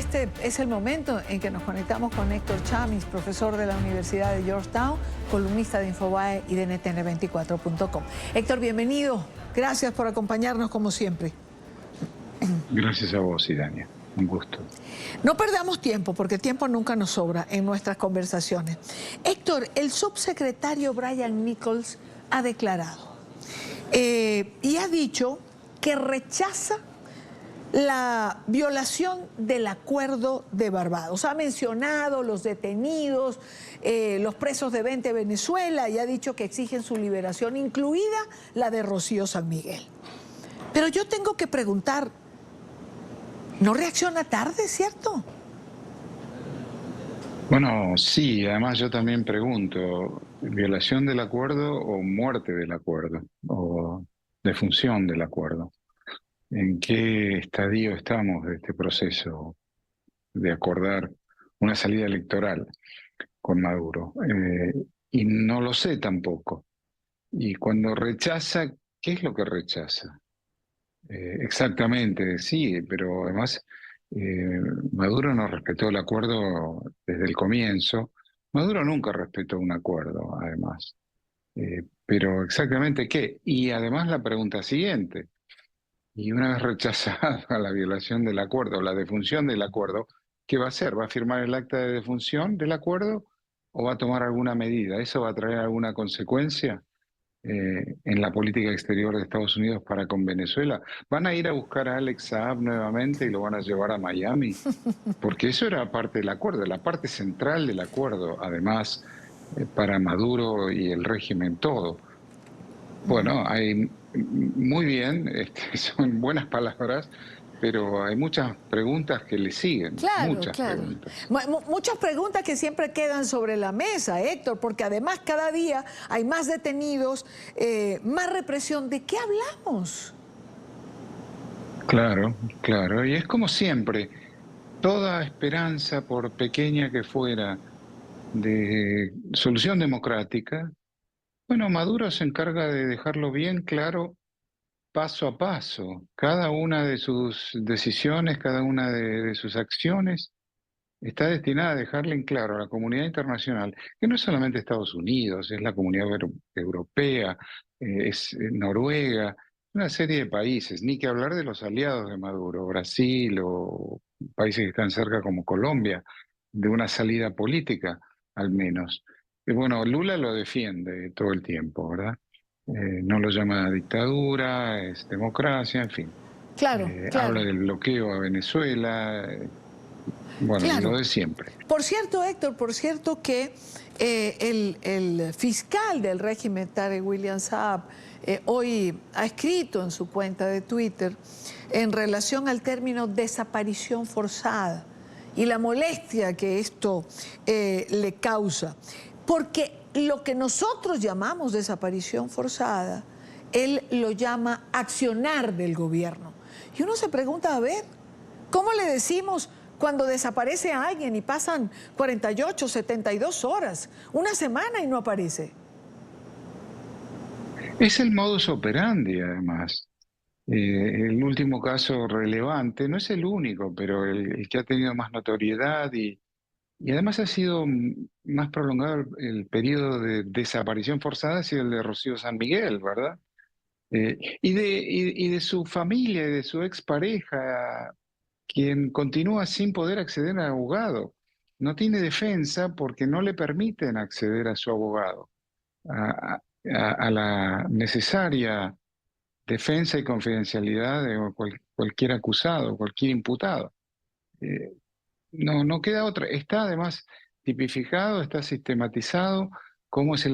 este es el momento en que nos conectamos con Héctor Chamis, profesor de la Universidad de Georgetown, columnista de Infobae y de NTN24.com. Héctor, bienvenido. Gracias por acompañarnos como siempre. Gracias a vos, Idania. Un gusto. No perdamos tiempo, porque tiempo nunca nos sobra en nuestras conversaciones. Héctor, el subsecretario Brian Nichols ha declarado y ha dicho que rechaza la violación del acuerdo de Barbados. Ha mencionado los detenidos, los presos de 20 Venezuela, y ha dicho que exigen su liberación, incluida la de Rocío San Miguel. Pero yo tengo que preguntar, ¿no reacciona tarde, cierto? Bueno, sí, además yo también pregunto, ¿violación del acuerdo o muerte del acuerdo? ¿O defunción del acuerdo? ¿En qué estadio estamos de este proceso de acordar una salida electoral con Maduro? Y no lo sé tampoco. Y cuando rechaza, ¿qué es lo que rechaza? Exactamente, sí, pero además Maduro no respetó el acuerdo desde el comienzo. Maduro nunca respetó un acuerdo, además. Pero exactamente qué. Y además la pregunta siguiente, y una vez rechazada la violación del acuerdo, la defunción del acuerdo, ¿qué va a hacer? ¿Va a firmar el acta de defunción del acuerdo o va a tomar alguna medida? ¿Eso va a traer alguna consecuencia en la política exterior de Estados Unidos para con Venezuela? ¿Van a ir a buscar a Alex Saab nuevamente y lo van a llevar a Miami? Porque eso era parte del acuerdo, la parte central del acuerdo, además, para Maduro y el régimen todo. Bueno, hay muy bien, son buenas palabras, pero hay muchas preguntas que le siguen, muchas preguntas. Muchas preguntas que siempre quedan sobre la mesa, Héctor, porque además cada día hay más detenidos, más represión. ¿De qué hablamos? Claro, claro, y es como siempre, toda esperanza, por pequeña que fuera, de solución democrática, bueno, Maduro se encarga de dejarlo bien claro paso a paso. Cada una de sus decisiones, cada una de sus acciones está destinada a dejarle en claro a la comunidad internacional, que no es solamente Estados Unidos, es la comunidad europea, es Noruega, una serie de países, ni que hablar de los aliados de Maduro, Brasil o países que están cerca como Colombia, de una salida política al menos. Y bueno, Lula lo defiende todo el tiempo, ¿verdad? No lo llama dictadura, es democracia, en fin. Claro, claro. Habla del bloqueo a Venezuela, bueno, Claro. lo de siempre. Por cierto, Héctor, por cierto que el fiscal del régimen, Tarek William Saab, hoy ha escrito en su cuenta de Twitter en relación al término desaparición forzada y la molestia que esto le causa. Porque lo que nosotros llamamos desaparición forzada, él lo llama accionar del gobierno. Y uno se pregunta, a ver, ¿cómo le decimos cuando desaparece a alguien y pasan 48, 72 horas, una semana y no aparece? Es el modus operandi, además. El último caso relevante, no es el único, pero el que ha tenido más notoriedad y además ha sido más prolongado el periodo de desaparición forzada, ha sido el de Rocío San Miguel, ¿verdad? Y de su familia y de su expareja, quien continúa sin poder acceder al abogado. No tiene defensa porque no le permiten acceder a su abogado, a la necesaria defensa y confidencialidad de cualquier acusado, cualquier imputado. Eh, no queda otra. Está además tipificado, está sistematizado cómo es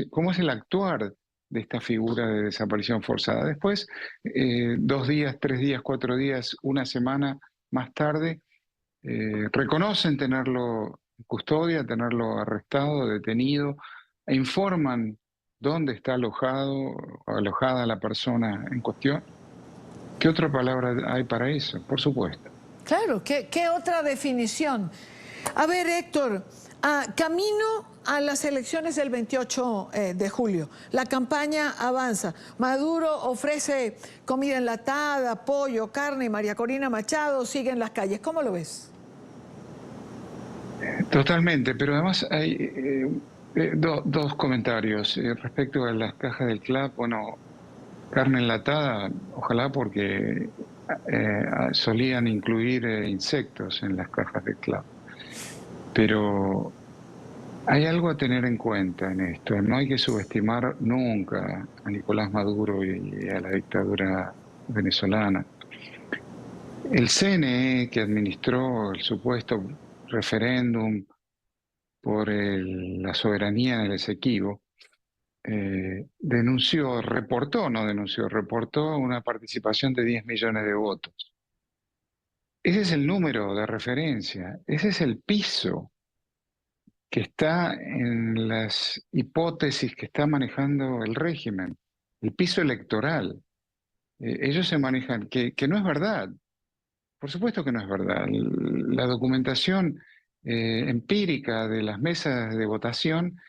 cómo es el actuar de esta figura de desaparición forzada. Después, 2 días, 3 días, 4 días, una semana más tarde, reconocen tenerlo en custodia, tenerlo arrestado, detenido, e informan dónde está alojado o alojada la persona en cuestión. ¿Qué otra palabra hay para eso? Por supuesto. Claro, ¿qué otra definición? A ver, Héctor, camino a las elecciones del 28 de julio. La campaña avanza. Maduro ofrece comida enlatada, pollo, carne. María Corina Machado sigue en las calles. ¿Cómo lo ves? Totalmente, pero además hay dos comentarios respecto a las cajas del club. Bueno, carne enlatada, ojalá porque solían incluir insectos en las cajas del club. Pero hay algo a tener en cuenta en esto. No hay que subestimar nunca a Nicolás Maduro y a la dictadura venezolana. El CNE, que administró el supuesto referéndum por la soberanía en el Esequibo, reportó una participación de 10 millones de votos. Ese es el número de referencia, ese es el piso que está en las hipótesis que está manejando el régimen, el piso electoral. Ellos se manejan, que no es verdad, por supuesto que no es verdad. La documentación empírica de las mesas de votación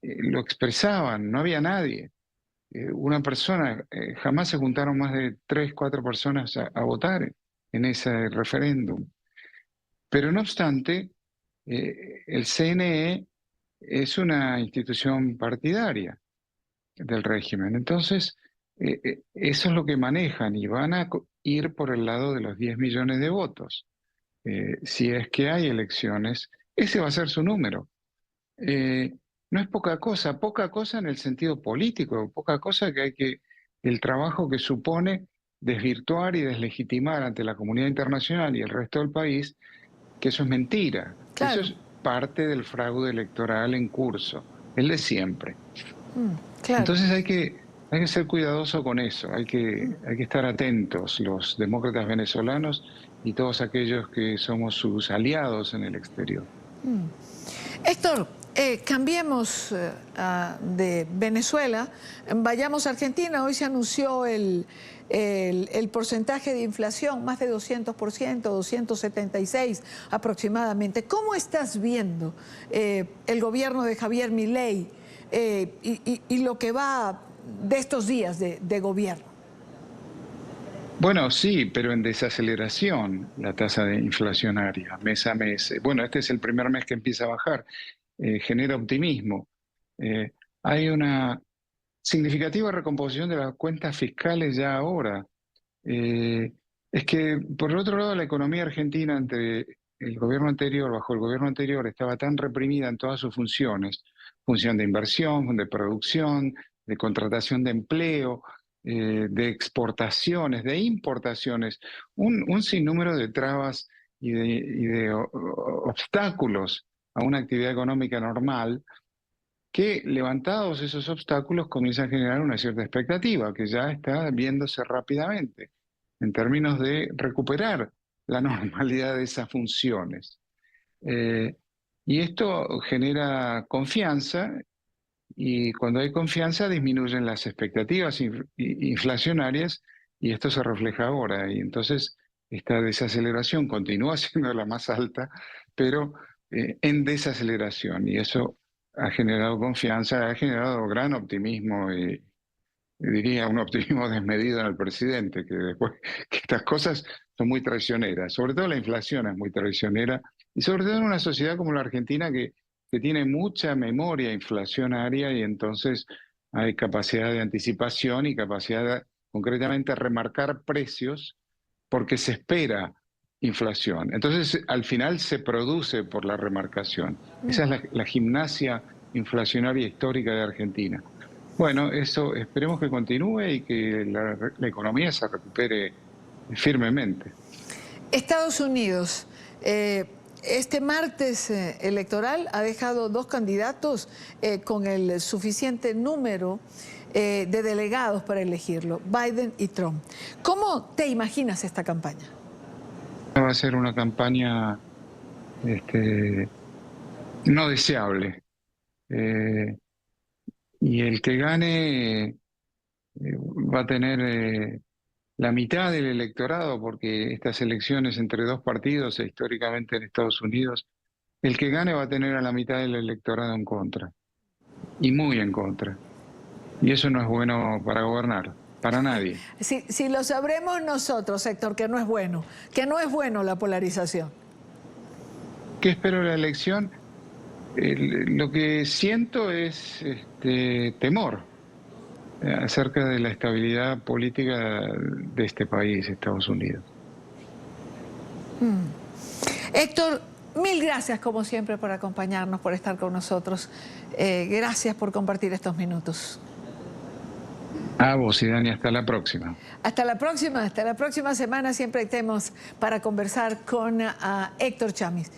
lo expresaban, no había nadie. Una persona, jamás se juntaron más de 3, 4 personas a votar en ese referéndum. Pero no obstante, el CNE es una institución partidaria del régimen. Entonces, eso es lo que manejan y van a ir por el lado de los 10 millones de votos. Si es que hay elecciones, ese va a ser su número. No es poca cosa en el sentido político, poca cosa el trabajo que supone desvirtuar y deslegitimar ante la comunidad internacional y el resto del país, que eso es mentira, que eso Claro, es parte del fraude electoral en curso, el de siempre. claro. Entonces hay que ser cuidadoso con eso, hay que estar atentos, los demócratas venezolanos y todos aquellos que somos sus aliados en el exterior. Héctor, cambiemos de Venezuela, vayamos a Argentina. Hoy se anunció el porcentaje de inflación, más de 200%, 276 aproximadamente. ¿Cómo estás viendo el gobierno de Javier Milei y lo que va de estos días de gobierno? Bueno, sí, pero en desaceleración la tasa de inflacionaria mes a mes. Bueno, este es el primer mes que empieza a bajar, genera optimismo. Hay una significativa recomposición de las cuentas fiscales ya ahora. Eh, es que, por el otro lado, la economía argentina bajo el gobierno anterior, estaba tan reprimida en todas sus funciones, función de inversión, de producción, de contratación de empleo, de exportaciones, de importaciones, un sinnúmero de trabas y de obstáculos a una actividad económica normal, que levantados esos obstáculos comienza a generar una cierta expectativa que ya está viéndose rápidamente en términos de recuperar la normalidad de esas funciones. Eh, y esto genera confianza y cuando hay confianza disminuyen las expectativas inflacionarias y esto se refleja ahora. Y entonces esta desaceleración continúa siendo la más alta, pero en desaceleración. Y eso ha generado confianza, ha generado gran optimismo y diría un optimismo desmedido en el presidente, que después que estas cosas son muy traicioneras, sobre todo la inflación es muy traicionera, y sobre todo en una sociedad como la Argentina que tiene mucha memoria inflacionaria y entonces hay capacidad de anticipación y capacidad de, concretamente, remarcar precios porque se espera inflación. Entonces, al final se produce por la remarcación. Esa es la gimnasia inflacionaria histórica de Argentina. Bueno, eso esperemos que continúe y que la economía se recupere firmemente. Estados Unidos, este martes electoral ha dejado dos candidatos con el suficiente número de delegados para elegirlo, Biden y Trump. ¿Cómo te imaginas esta campaña? Va a ser una campaña no deseable. Eh, y el que gane va a tener la mitad del electorado, porque estas elecciones entre dos partidos, históricamente en Estados Unidos, el que gane va a tener a la mitad del electorado en contra, y muy en contra. Y eso no es bueno para gobernar, para nadie. Si lo sabremos nosotros, Héctor, que no es bueno la polarización. ¿Qué espero de la elección? Lo que siento es temor acerca de la estabilidad política de este país, Estados Unidos. Héctor, mil gracias como siempre por acompañarnos, por estar con nosotros. Gracias por compartir estos minutos. A vos y Dani, hasta la próxima. Hasta la próxima semana siempre hay temas para conversar con Héctor Chamiz.